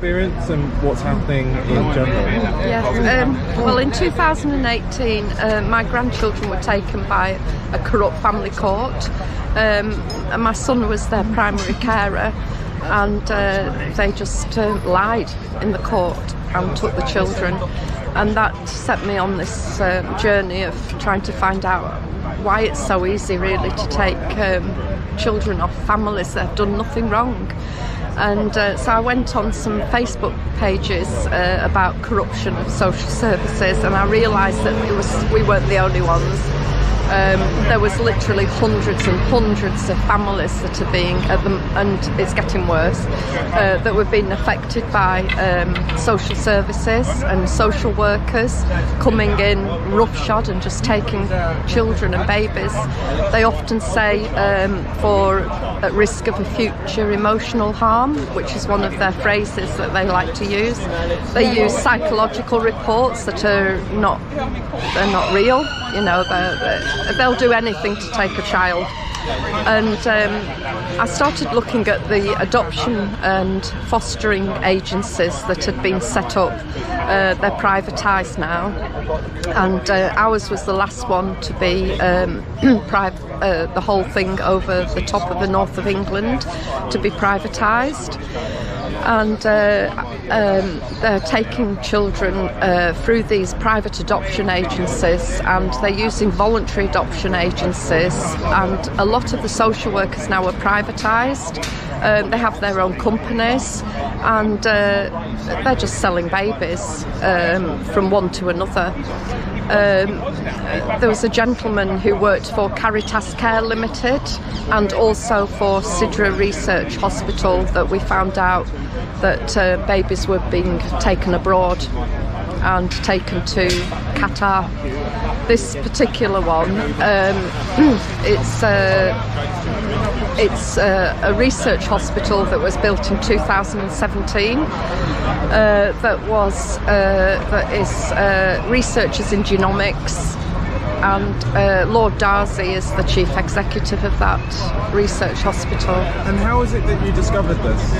experience and what's happening in general? Yes. Well, in 2018, my grandchildren were taken by a corrupt family court, and my son was their primary carer, and they just lied in the court and took the children, and that set me on this journey of trying to find out why it's so easy really to take children off families that have done nothing wrong. And so I went on some Facebook pages about corruption of social services, and I realised that we weren't the only ones. There was literally hundreds and hundreds of families that are being, and it's getting worse, that were being affected by social services and social workers coming in roughshod and just taking children and babies. They often say at risk of a future emotional harm, which is one of their phrases that they like to use. They use psychological reports that are not real. You know, they'll do anything to take a child. And I started looking at the adoption and fostering agencies that had been set up. They're privatised now, and ours was the last one to be the whole thing over the top of the north of England to be privatised. And they're taking children through these private adoption agencies, and they're using voluntary adoption agencies, and a lot of the social workers now are privatised. They have their own companies, and they're just selling babies from one to another. There was a gentleman who worked for Caritas Care Limited and also for Sidra Research Hospital that we found out that babies were being taken abroad and taken to Qatar. This particular one, it's a research hospital that was built in 2017 that is researchers in genomics, and Lord Darcy is the chief executive of that research hospital. And how is it that you discovered this?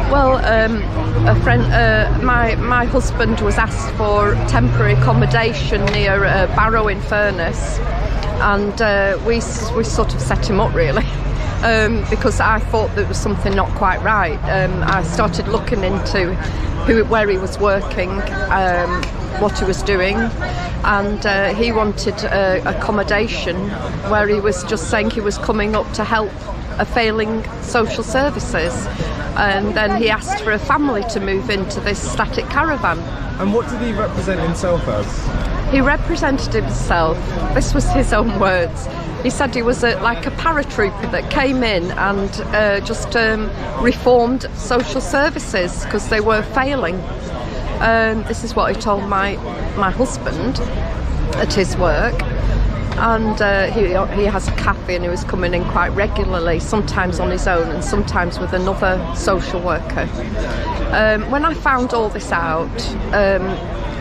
Well, a friend, my husband was asked for temporary accommodation near Barrow-in-Furness, and we sort of set him up really. Because I thought there was something not quite right. I started looking into where he was working, what he was doing, and he wanted accommodation where he was just saying he was coming up to help a failing social services, and then he asked for a family to move into this static caravan. And what did he represent himself as? He represented himself, this was his own words, he said he was like a paratrooper that came in and just reformed social services because they were failing. This is what he told my husband at his work. And he has a cafe, and he was coming in quite regularly, sometimes on his own and sometimes with another social worker. When I found all this out,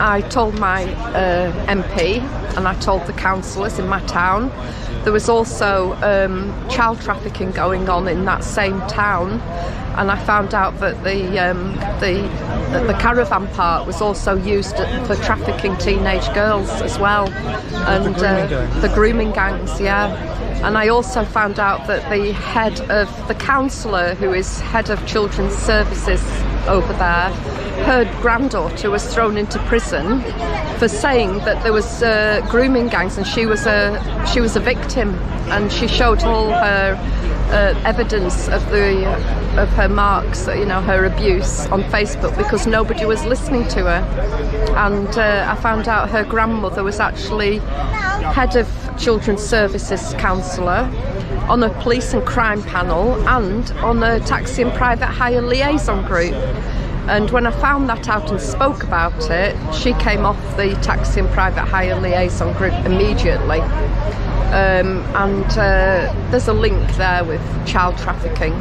I told my MP and I told the councillors in my town. There was also child trafficking going on in that same town, and I found out that the caravan park was also used for trafficking teenage girls as well, and the grooming gangs, yeah. And I also found out that the head of the councillor, who is head of children's services over there, her granddaughter was thrown into prison for saying that there was grooming gangs, and she was a victim, and she showed all her evidence of her marks, you know, her abuse on Facebook, because nobody was listening to her. And I found out her grandmother was actually head of children's services counsellor on a police and crime panel and on a taxi and private hire liaison group. And when I found that out and spoke about it, she came off the taxi and private hire liaison group immediately. There's a link there with child trafficking.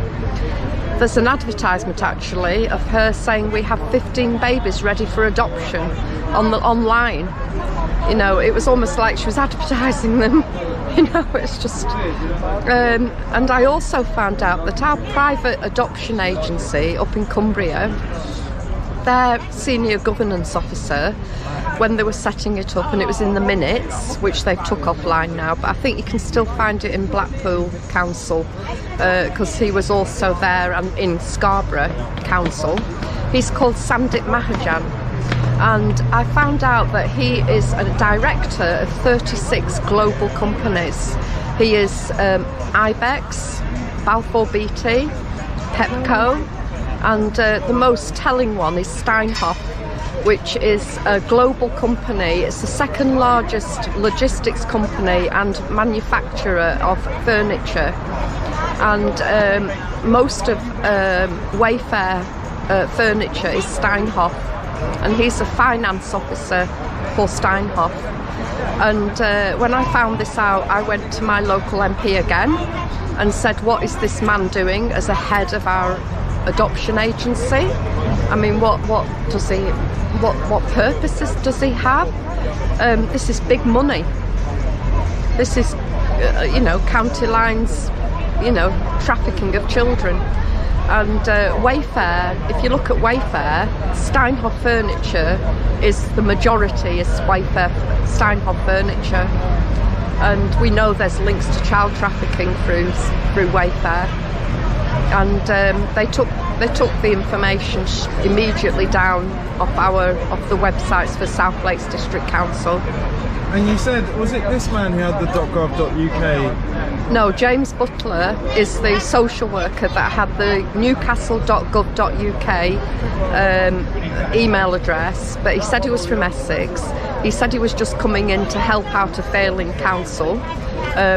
There's an advertisement actually of her saying we have 15 babies ready for adoption online. You know, it was almost like she was advertising them. You know, it's just... and I also found out that our private adoption agency up in Cumbria their senior governance officer when they were setting it up, and it was in the minutes, which they've took offline now, but I think you can still find it in Blackpool Council, because he was also there, and in Scarborough Council. He's called Sandip Mahajan, and I found out that he is a director of 36 global companies. He is Ibex, Balfour Beatty, Pepco, and the most telling one is Steinhoff, which is a global company. It's the second largest logistics company and manufacturer of furniture, and most of Wayfair furniture is Steinhoff, and he's a finance officer for Steinhoff. And when I found this out, I went to my local MP again and said, what is this man doing as a head of our adoption agency? I mean, what does he, what purposes does he have? This is big money. This is, you know, county lines, you know, trafficking of children. And Wayfair, if you look at Wayfair, Steinhoff furniture is the majority, is Wayfair Steinhoff furniture. And we know there's links to child trafficking through Wayfair. And they took the information immediately down off the websites for South Lakes District Council. And you said, was it this man who had the .gov.uk? No, James Butler is the social worker that had the newcastle.gov.uk email address, but he said he was from Essex. He said he was just coming in to help out a failing council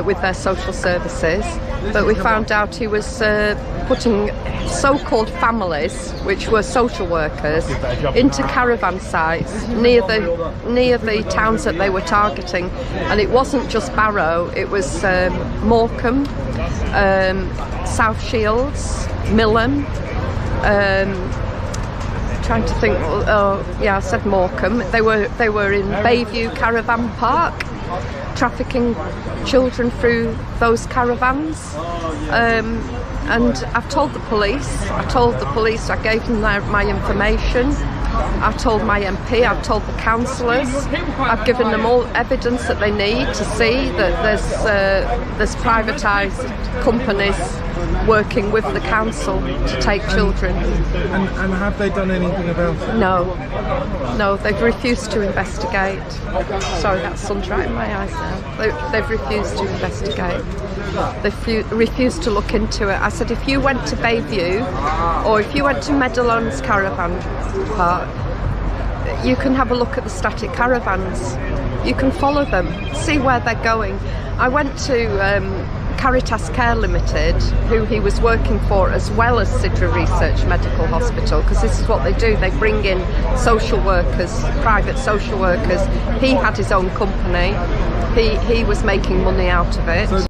with their social services, but we found out he was putting so-called families, which were social workers, into caravan sites near the towns that they were targeting. And it wasn't just Barrow, it was Morecambe, South Shields, Millham, trying to think, yeah, I said Morecambe. They were in Bayview Caravan Park, trafficking children through those caravans. And I've told the police, I gave them my information, I told my MP, I've told the councillors, I've given them all evidence that they need to see that there's privatised companies working with the council to take children. And have they done anything about it? No, they've refused to investigate. Sorry, that sun's right in my eyes now. They've refused to investigate. They've refused to look into it. I said, if you went to Bayview or if you went to Meadowlands Caravan Park, you can have a look at the static caravans. You can follow them, see where they're going. I went to Caritas Care Limited, who he was working for, as well as Sidra Research Medical Hospital, because this is what they do. They bring in social workers, private social workers. He had his own company. He was making money out of it.